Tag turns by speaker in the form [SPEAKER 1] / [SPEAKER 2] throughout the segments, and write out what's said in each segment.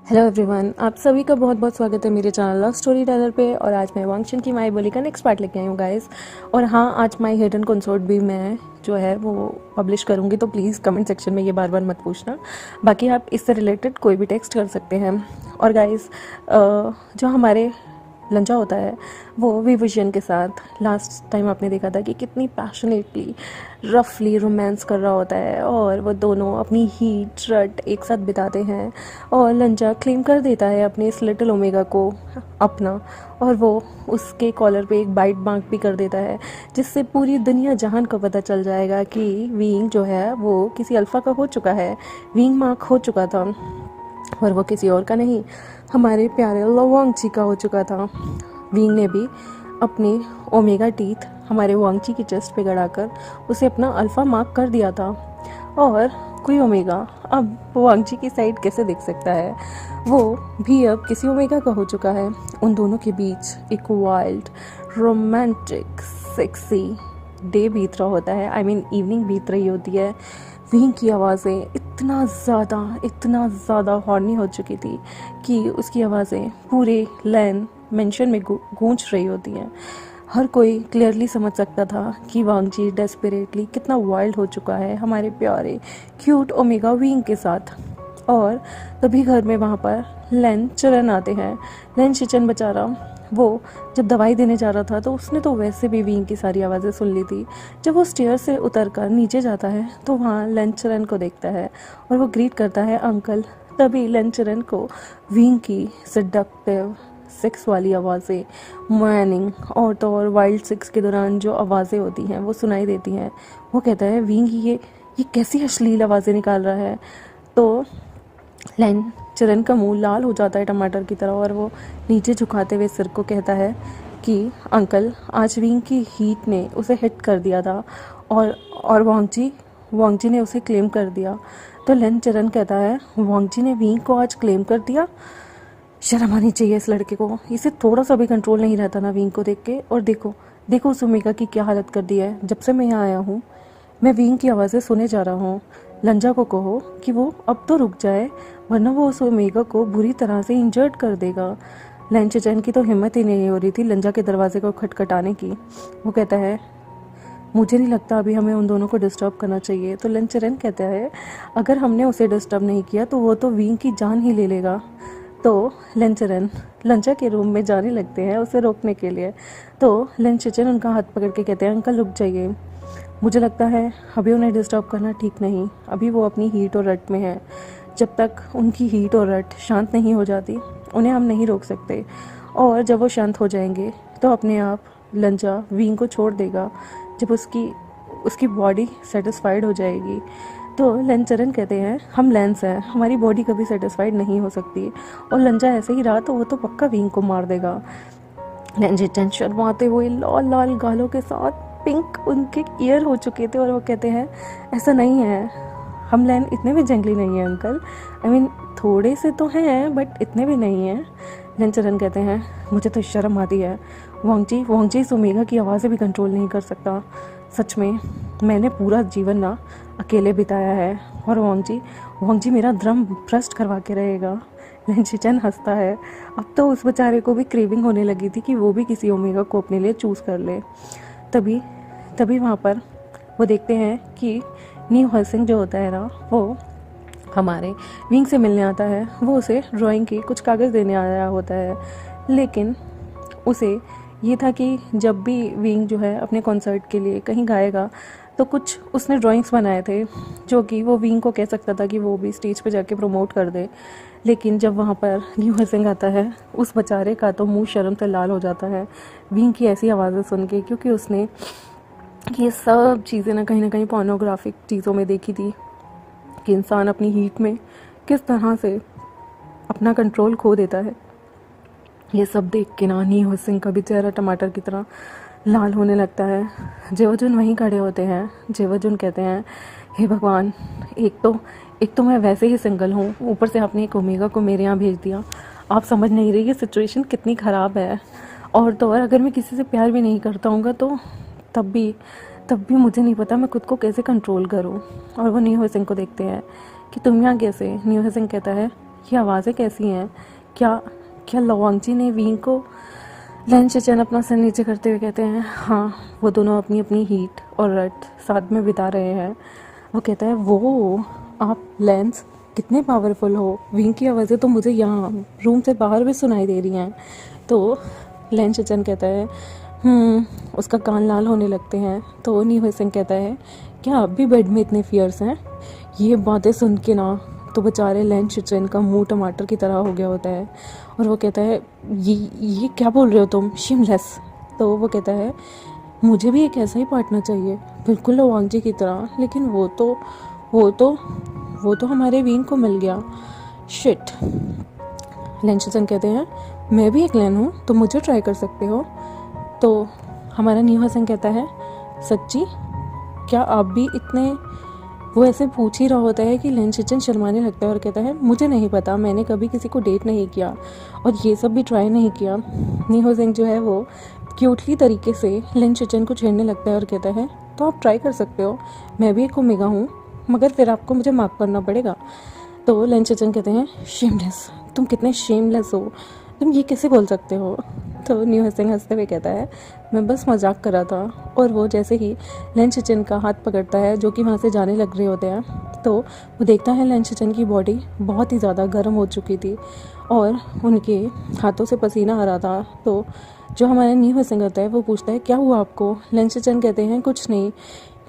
[SPEAKER 1] Hello everyone, आप सभी का बहुत बहुत स्वागत है मेरे चैनल लव स्टोरी टेलर पे। और आज मैं वांगशन की माई बोली का नेक्स्ट पार्ट लेके आई हूँ गाइस। और हाँ, आज माई हिडन कंसोर्ट भी मैं जो है वो पब्लिश करूँगी, तो प्लीज़ कमेंट सेक्शन में ये बार बार मत पूछना। बाकी आप इससे रिलेटेड कोई भी टेक्स्ट कर सकते हैं। और गाइस, जो हमारे लंचा होता है वो विविजन के साथ लास्ट टाइम आपने देखा था कि कितनी पैशनेटली रफली रोमांस कर रहा होता है, और वो दोनों अपनी हीट रट एक साथ बिताते हैं। और लंचा क्लेम कर देता है अपने इस लिटिल ओमेगा को अपना, और वो उसके कॉलर पे एक बाइट मार्क भी कर देता है, जिससे पूरी दुनिया जहान को पता चल जाएगा कि विंग जो है वो किसी अल्फ़ा का हो चुका है, विंग मार्क हो चुका था, और वो किसी और का नहीं, हमारे प्यारे वांगची का हो चुका था। विंग ने भी अपने ओमेगा टीथ हमारे वांगची की चेस्ट पे गड़ाकर उसे अपना अल्फ़ा मार्क कर दिया था। और कोई ओमेगा अब वांगची की साइड कैसे देख सकता है, वो भी अब किसी ओमेगा का हो चुका है। उन दोनों के बीच एक वाइल्ड रोमांटिक सेक्सी डे बीत रहा होता है, आई मीन इवनिंग बीत रही होती है। विंग की आवाज़ें इतना ज़्यादा हॉर्नी हो चुकी थी कि उसकी आवाज़ें पूरे लैन मेंशन में गूंज रही होती हैं। हर कोई क्लियरली समझ सकता था कि वांगजी डेस्परेटली कितना वाइल्ड हो चुका है हमारे प्यारे क्यूट ओमेगा विंग के साथ। और तभी घर में वहाँ पर लेन चरण आते हैं। लेन शिचन बेचारा, वो जब दवाई देने जा रहा था तो उसने तो वैसे भी विंग की सारी आवाज़ें सुन ली थी। जब वो स्टेयर से उतर कर नीचे जाता है तो वहाँ लेन चरण को देखता है और वो ग्रीट करता है अंकल। तभी लेन चरण को विंग की सेडक्टिव सेक्स वाली आवाज़ें, मॉर्निंग और तो और वाइल्ड सेक्स के दौरान जो आवाज़ें होती हैं वो सुनाई देती हैं। वो कहता है विंग ये कैसी अश्लील आवाज़ें निकाल रहा है। तो लेन चरण का मुंह लाल हो जाता है टमाटर की तरह, और वो नीचे झुकाते हुए सिर को कहता है कि अंकल, आज विंग की हीट ने उसे हिट कर दिया था और वांगजी ने उसे क्लेम कर दिया। तो लेन चरण कहता है वांगजी ने विंग को आज क्लेम कर दिया? शर्म आनी चाहिए इस लड़के को, इसे थोड़ा सा भी कंट्रोल नहीं रहता ना विंग को देख के। और देखो उस ओमेगा की क्या हालत कर दी है। जब से मैं यहाँ आया हूँ मैं विंग की आवाज़ें सुने जा रहा हूँ। लंजा को कहो कि वो अब तो रुक जाए, वरना वो उस ओमेगा को बुरी तरह से इंजर्ड कर देगा। लैन चेचन की तो हिम्मत ही नहीं हो रही थी लंजा के दरवाजे को खटखटाने की। वो कहता है मुझे नहीं लगता अभी हमें उन दोनों को डिस्टर्ब करना चाहिए। तो लन चरण कहता है अगर हमने उसे डिस्टर्ब नहीं किया तो वो तो विंग की जान ही ले लेगा। तो लन चरण लंचा के रूम में जाने लगते हैं उसे रोकने के लिए। तो लन चेचन उनका हाथ पकड़ के कहते हैं अंकल रुक जाइए, मुझे लगता है अभी उन्हें डिस्टर्ब करना ठीक नहीं। अभी वो अपनी हीट और रट में है, जब तक उनकी हीट और रट शांत नहीं हो जाती उन्हें हम नहीं रोक सकते। और जब वो शांत हो जाएंगे तो अपने आप लंजा विंग को छोड़ देगा, जब उसकी बॉडी सेटिस्फाइड हो जाएगी। तो लंचरन कहते हैं हम लेंस हैं, हमारी बॉडी कभी सेटिस्फाइड नहीं हो सकती, और लंजा ऐसे ही रहा तो वो तो पक्का विंग को मार देगा। लंजा शर्माते हुए लाल लाल गालों के साथ पिंक उनके ईयर हो चुके थे, और वो कहते हैं ऐसा नहीं है, हम लैन इतने भी जंगली नहीं हैं अंकल, आई मीन थोड़े से तो हैं बट इतने भी नहीं हैं। लंचरन कहते हैं मुझे तो शर्म आती है, वांगजी इस ओमेगा की आवाज़ें भी कंट्रोल नहीं कर सकता। सच में मैंने पूरा जीवन ना अकेले बिताया है, और वांगजी मेरा धर्म भ्रष्ट करवा के रहेगा। लंचिचन हंसता है। अब तो उस बेचारे को भी क्रेविंग होने लगी थी कि वो भी किसी ओमेगा को अपने लिए चूज़ कर ले। तभी वहाँ पर वो देखते हैं कि न्यू हर्सिंग जो होता है ना, वो हमारे विंग से मिलने आता है। वो उसे ड्राइंग के कुछ कागज़ देने आया होता है, लेकिन उसे ये था कि जब भी विंग जो है अपने कॉन्सर्ट के लिए कहीं गाएगा तो कुछ उसने ड्राइंग्स बनाए थे जो कि वो विंग को कह सकता था कि वो भी स्टेज पे जाके प्रमोट कर दे। लेकिन जब वहाँ पर न्यू हर्सिंग आता है उस बेचारे का तो मुंह शर्म से लाल हो जाता है विंग की ऐसी आवाज़ें सुन के, क्योंकि उसने ये सब चीज़ें ना कहीं पोर्नोग्राफिक चीज़ों में देखी थी कि इंसान अपनी हीट में किस तरह से अपना कंट्रोल खो देता है। ये सब देख के ना न्यू हर्सिंग का भी चेहरा टमाटर की तरह लाल होने लगता है। जेवजुन वहीं खड़े होते हैं। जेवजुन कहते हैं हे भगवान, एक तो मैं वैसे ही सिंगल हूँ, ऊपर से आपने एक ओमेगा को मेरे यहाँ भेज दिया। आप समझ नहीं रही ये सिचुएशन कितनी ख़राब है। और तो और अगर मैं किसी से प्यार भी नहीं करता हूँगा तो तब भी मुझे नहीं पता मैं खुद को कैसे कंट्रोल करूँ। और वो न्यू हर्सिंग को देखते हैं कि तुम यहाँ कैसे। न्यू हर्सिंग कहता है ये आवाज़ें कैसी हैं? क्या क्या लवांगजी ने विंग को? लैन चेचन अपना सर नीचे करते हुए कहते हैं, हाँ, वो दोनों अपनी अपनी हीट और रट साथ में बिता रहे हैं। वो कहता है, वो आप लेंस कितने पावरफुल हो? विंग की आवाज़ें तो मुझे यहाँ रूम से बाहर भी सुनाई दे रही हैं। तो लैन चेचन कहता है, उसका कान लाल होने लगते हैं। तो नी हुई सिंह कहता है, क्या आप भी बेड में इतने फियर्स हैं? ये बातें सुन के ना तो बेचारे लैन चेचन का मुंह टमाटर की तरह हो गया होता है। और वो कहता है, ये क्या बोल रहे हो तुम, शेमलेस? तो वो कहता है, मुझे भी एक ऐसा ही पार्टनर चाहिए, बिल्कुल लवांगजी की तरह, लेकिन वो तो हमारे वीन को मिल गया। शिट। लैन चेचन कहते हैं, मैं भी एक लैन हूँ तो मुझे ट्राई कर सकते हो। तो हमारा न्यू हसन कहता है, सच्ची? क्या आप भी इतने? वो ऐसे पूछ ही रहा होता है कि लैन चेचन शर्माने लगता है और कहता है, मुझे नहीं पता, मैंने कभी किसी को डेट नहीं किया और ये सब भी ट्राई नहीं किया। न्यू सिंह जो है वो क्यूटली तरीके से लैन चेचन को छेड़ने लगता है और कहता है, तो आप ट्राई कर सकते हो, मैं भी एक ओमेगा हूँ, मगर फिर आपको मुझे माफ़ करना पड़ेगा। तो लैन चेचन कहते हैं, शेमलेस, तुम कितने शेमलेस हो, तुम ये कैसे बोल सकते हो? तो न्यू सिंह हंसते हुए कहता है, मैं बस मजाक कर रहा था। और वो जैसे ही लैन चेचन का हाथ पकड़ता है, जो कि वहाँ से जाने लग रहे होते हैं, तो वो देखता है लैन चेचन की बॉडी बहुत ही ज़्यादा गर्म हो चुकी थी और उनके हाथों से पसीना आ रहा था। तो जो हमारा न्यू सिंह होता है वो पूछता है, क्या हुआ आपको? लैन चेचन कहते हैं, कुछ नहीं,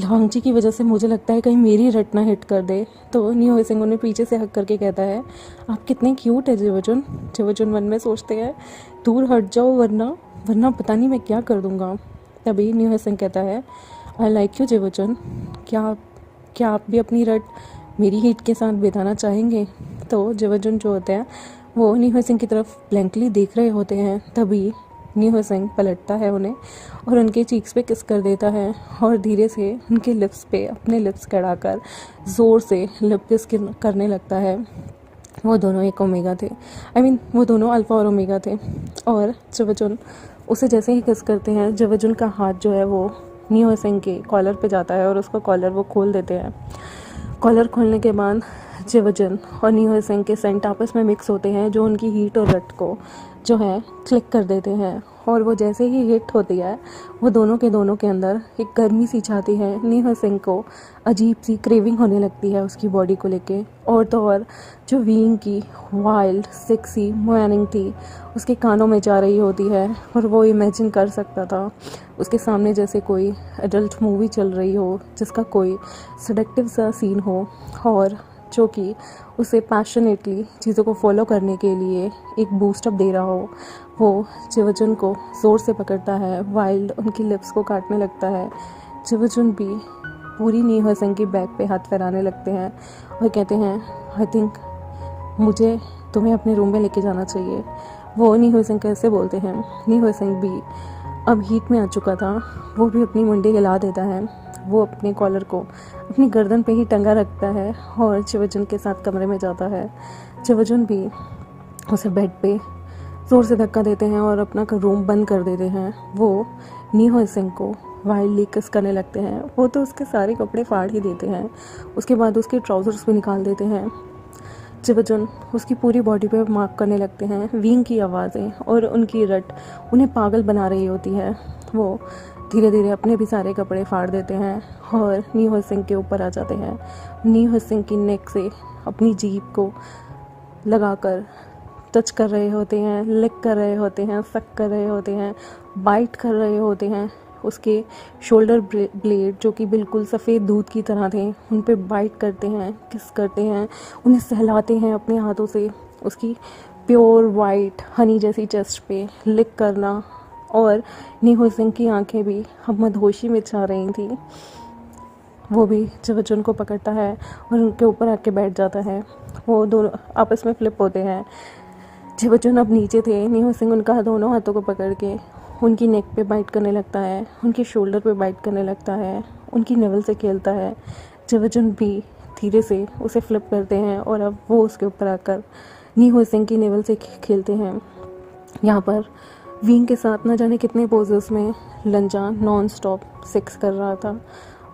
[SPEAKER 1] लवांगजी की वजह से मुझे लगता है कहीं मेरी रट ना हिट कर दे। तो न्यू सिंह उन्हें पीछे से हक करके कहता है, आप कितने क्यूट है जेवजुन। जेवजुन मन में सोचते हैं, दूर हट जाओ वरना पता नहीं मैं क्या कर दूंगा। तभी न्यू सिंह कहता है, आई लाइक यू जेवजुन, क्या आप भी अपनी रट मेरी हीट के साथ बिताना चाहेंगे? तो जेवजुन जो होते हैं वो न्यू सिंह की तरफ ब्लैंकली देख रहे होते हैं। तभी न्यू सिंह पलटता है उन्हें और उनके चीक्स पे किस कर देता है और धीरे से उनके लिप्स पे अपने लिप्स कड़ाकर ज़ोर से लिप किस करने लगता है। वो दोनों एक ओमेगा थे, वो दोनों अल्फ़ा और ओमेगा थे। और जेवजुन उसे जैसे ही किस करते हैं, जेवजुन का हाथ जो है वो न्यू सिंह के कॉलर पे जाता है और उसका कॉलर वो खोल देते हैं। कॉलर खोलने के बाद जेवजुन और न्यू सिंह के सेंट आपस में मिक्स होते हैं, जो उनकी हीट और रट को जो है क्लिक कर देते हैं। और वो जैसे ही हिट होती है, वो दोनों के अंदर एक गर्मी सी छाती है। न्यू सिंह को अजीब सी क्रेविंग होने लगती है उसकी बॉडी को लेके। और तो और जो वींग की वाइल्ड सेक्सी मॉर्निंग थी उसके कानों में जा रही होती है और वो इमेजिन कर सकता था उसके सामने जैसे कोई एडल्ट मूवी चल रही हो जिसका कोई सडक्टिव सा सीन हो और जो कि उसे पैशनेटली चीज़ों को फॉलो करने के लिए एक बूस्टअप दे रहा हो। वो जेवजुन को ज़ोर से पकड़ता है, वाइल्ड उनकी लिप्स को काटने लगता है। जेवजुन भी पूरी न्यू सिंह की बैक पे हाथ फैलाने लगते हैं और कहते हैं, आई थिंक मुझे तुम्हें अपने रूम में लेके जाना चाहिए। वो न्यू सिंह कैसे बोलते हैं। न्यू सिंह भी अब हीट में आ चुका था, वो भी अपनी मुंडी हिला देता है। वो अपने कॉलर को अपनी गर्दन पे ही टंगा रखता है और जेवजुन के साथ कमरे में जाता है। जेवजुन भी उसे बेड पे ज़ोर से धक्का देते हैं और अपना रूम बंद कर देते हैं। वो न्यू सिंह को वाइल्डली किस करने लगते हैं। वो तो उसके सारे कपड़े फाड़ ही देते हैं, उसके बाद उसके ट्राउज़र्स भी निकाल देते हैं। जेवजुन उसकी पूरी बॉडी पे मार्क करने लगते हैं। वींग की आवाज़ें और उनकी रट उन्हें पागल बना रही होती है। वो धीरे धीरे अपने भी सारे कपड़े फाड़ देते हैं और न्यू सिंह के ऊपर आ जाते हैं। न्यू सिंह की नेक से अपनी जीभ को लगाकर टच कर रहे होते हैं, लिक कर रहे होते हैं, सक कर रहे होते हैं, बाइट कर रहे होते हैं। उसके शोल्डर ब्लेड जो कि बिल्कुल सफ़ेद दूध की तरह थे, उन पे बाइट करते हैं, किस करते हैं, उन्हें सहलाते हैं अपने हाथों से। उसकी प्योर वाइट हनी जैसी चेस्ट पे लिक करना। और न्यू सिंह की आंखें भी अब मदहोशी में छा रही थी। वो भी जेवजुन को पकड़ता है और उनके ऊपर आके बैठ जाता है। वो दोनों आपस में फ्लिप होते हैं। जेवजुन अब नीचे थे, न्यू सिंह उनका दोनों हाथों को पकड़ के उनकी नेक पे बाइट करने लगता है, उनके शोल्डर पे बाइट करने लगता है, उनकी नेवल से खेलता है। जेवजुन भी धीरे से उसे फ्लिप करते हैं और अब वो उसके ऊपर आकर न्यू सिंह की नेवल से खेलते हैं। यहाँ पर वींग के साथ न जाने कितने पोजेस में लंजा नॉन स्टॉप सेक्स कर रहा था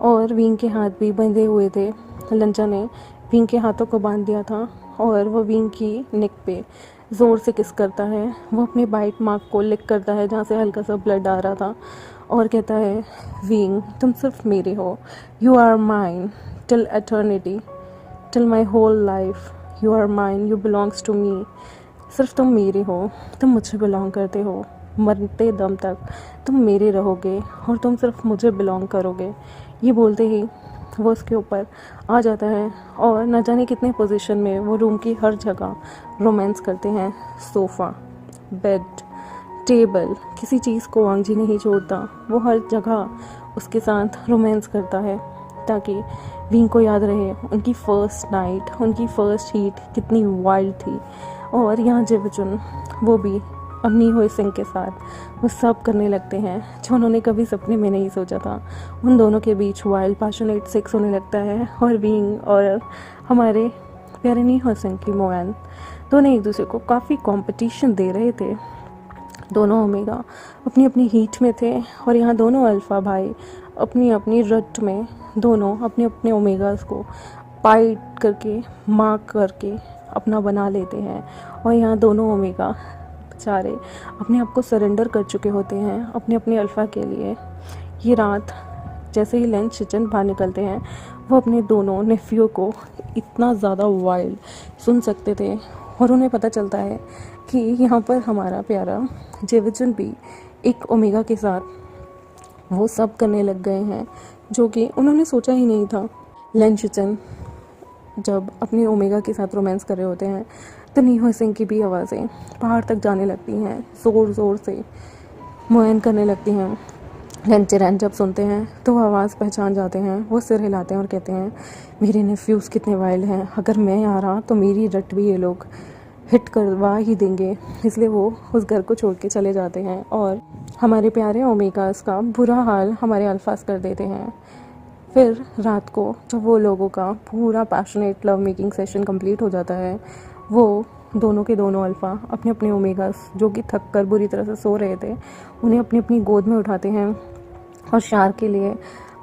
[SPEAKER 1] और वींग के हाथ भी बंधे हुए थे। लंजा ने वींग के हाथों को बांध दिया था और वो विंग की नेक पे ज़ोर से किस करता है। वो अपने बाइट मार्क को लिक करता है जहाँ से हल्का सा ब्लड आ रहा था और कहता है, विंग तुम सिर्फ मेरे हो, you are mine till eternity, till my whole life, you are mine, you belongs to me. सिर्फ तुम मेरे हो, तुम मुझे बिलोंग करते हो, मरते दम तक तुम मेरे रहोगे और तुम सिर्फ मुझे बिलोंग करोगे। ये बोलते ही वो उसके ऊपर आ जाता है और न जाने कितने पोजीशन में वो रूम की हर जगह रोमांस करते हैं। सोफ़ा, बेड, टेबल, किसी चीज़ को वांगजी नहीं छोड़ता। वो हर जगह उसके साथ रोमांस करता है ताकि विंग को याद रहे उनकी फ़र्स्ट नाइट, उनकी फ़र्स्ट हीट कितनी वाइल्ड थी। और यहाँ जेवचुन वो भी अपनी हुई सिंह के साथ वो सब करने लगते हैं जो उन्होंने कभी सपने में नहीं सोचा था। उन दोनों के बीच वाइल्ड पैशनेट सेक्स होने लगता है और विंग और हमारे प्यारे नी हो सिंह की मोएन दोनों एक दूसरे को काफ़ी कंपटीशन दे रहे थे। दोनों ओमेगा अपनी अपनी हीट में थे और यहाँ दोनों अल्फ़ा भाई अपनी अपनी रट में दोनों अपने अपने ओमेगास को फाइट करके मार्क करके अपना बना लेते हैं। और यहाँ दोनों ओमेगा बेचारे अपने आप को सरेंडर कर चुके होते हैं अपने अपने अल्फ़ा के लिए। ये रात जैसे ही लेन शिचन बाहर निकलते हैं वो अपने दोनों नेफ्यू को इतना ज़्यादा वाइल्ड सुन सकते थे और उन्हें पता चलता है कि यहाँ पर हमारा प्यारा जेविचन भी एक ओमेगा के साथ वो सब करने लग गए हैं जो कि उन्होंने सोचा ही नहीं था। लेन शिचन जब अपनी ओमेगा के साथ रोमांस कर रहे होते हैं तो नी हो सिंह की भी आवाज़ें पहाड़ तक जाने लगती हैं, ज़ोर ज़ोर से मुआयन करने लगती हैं। लेन चिरैन जब सुनते हैं तो वो आवाज़ पहचान जाते हैं। वो सिर हिलाते हैं और कहते हैं, मेरे नेफ्यूज़ कितने वाइल्ड हैं, अगर मैं आ रहा तो मेरी रट भी ये लोग हिट करवा ही देंगे। इसलिए वो उस घर को छोड़ के चले जाते हैं और हमारे प्यारे ओमेगास का बुरा हाल हमारे अल्फास कर देते हैं। फिर रात को जब वो लोगों का पूरा passionate love making session complete हो जाता है, वो दोनों के दोनों अल्फ़ा अपने अपने ओमेगास जो कि थक कर बुरी तरह से सो रहे थे उन्हें अपनी अपनी गोद में उठाते हैं और शार के लिए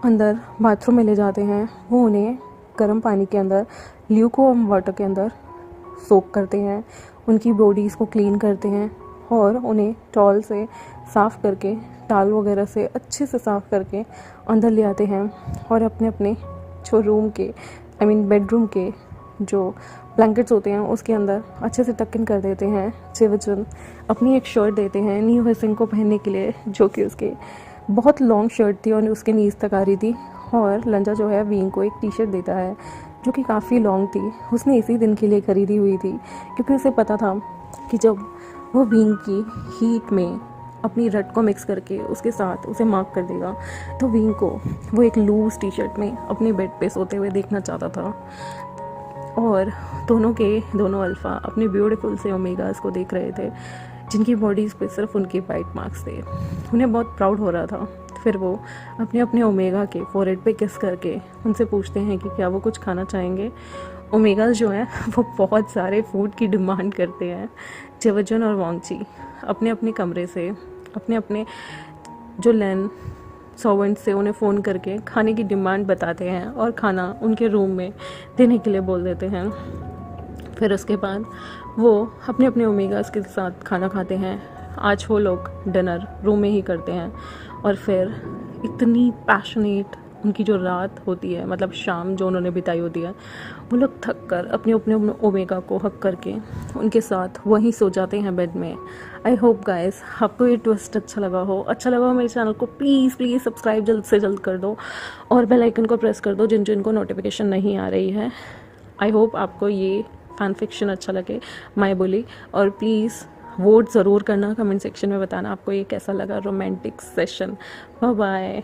[SPEAKER 1] अंदर बाथरूम में ले जाते हैं। वो उन्हें गर्म पानी के अंदर ल्यूकवार्म वाटर के अंदर सोक करते हैं, उनकी बॉडीज़ को क्लीन करते हैं और उन्हें टॉल से साफ़ करके, टाल वगैरह से अच्छे से साफ़ करके अंदर ले आते हैं और अपने अपने जो रूम के बेडरूम के जो ब्लैंकेट्स होते हैं उसके अंदर अच्छे से टक इन कर देते हैं। जेविचन अपनी एक शर्ट देते हैं नी हो सिंह को पहनने के लिए जो कि उसके बहुत लॉन्ग शर्ट थी और उसके नीज तक आ रही थी। और लंजा जो है विंग को एक टी शर्ट देता है जो कि काफ़ी लॉन्ग थी, उसने इसी दिन के लिए खरीदी हुई थी क्योंकि उसे पता था कि जब वो विंग की हीट में अपनी रट को मिक्स करके उसके साथ उसे मार्क कर देगा तो विंग को वो एक लूज टी शर्ट में अपने बेड पे सोते हुए देखना चाहता था। और दोनों के दोनों अल्फ़ा अपने ब्यूटीफुल से ओमेगास को देख रहे थे जिनकी बॉडीज़ पे सिर्फ उनके बाइट मार्क्स थे। उन्हें बहुत प्राउड हो रहा था। फिर वो अपने अपने ओमेगा के फोरहेड पे किस करके उनसे पूछते हैं कि क्या वो कुछ खाना चाहेंगे। ओमेगास जो हैं वो बहुत सारे फूड की डिमांड करते हैं। जेवचन और वांगची अपने अपने कमरे से अपने अपने जो लैन सर्वेंट से उन्हें फ़ोन करके खाने की डिमांड बताते हैं और खाना उनके रूम में देने के लिए बोल देते हैं। फिर उसके बाद वो अपने अपने ओमेगास के साथ खाना खाते हैं। आज वो लोग डिनर रूम में ही करते हैं और फिर इतनी पैशनेट उनकी जो रात होती है, मतलब शाम जो उन्होंने बिताई होती है, वो लोग थक कर अपने अपने ओमेगा को हक करके उनके साथ वहीं सो जाते हैं बेड में। आई होप गाइस आपको ये ट्विस्ट अच्छा लगा हो मेरे चैनल को प्लीज़ सब्सक्राइब जल्द से जल्द कर दो और बेल आइकन को प्रेस कर दो जिनको नोटिफिकेशन नहीं आ रही है। आई होप आपको ये फैन फिक्शन अच्छा लगे माय बोली, और प्लीज़ वोट ज़रूर करना, कमेंट सेक्शन में बताना आपको ये कैसा लगा रोमांटिक सेशन। Bye bye.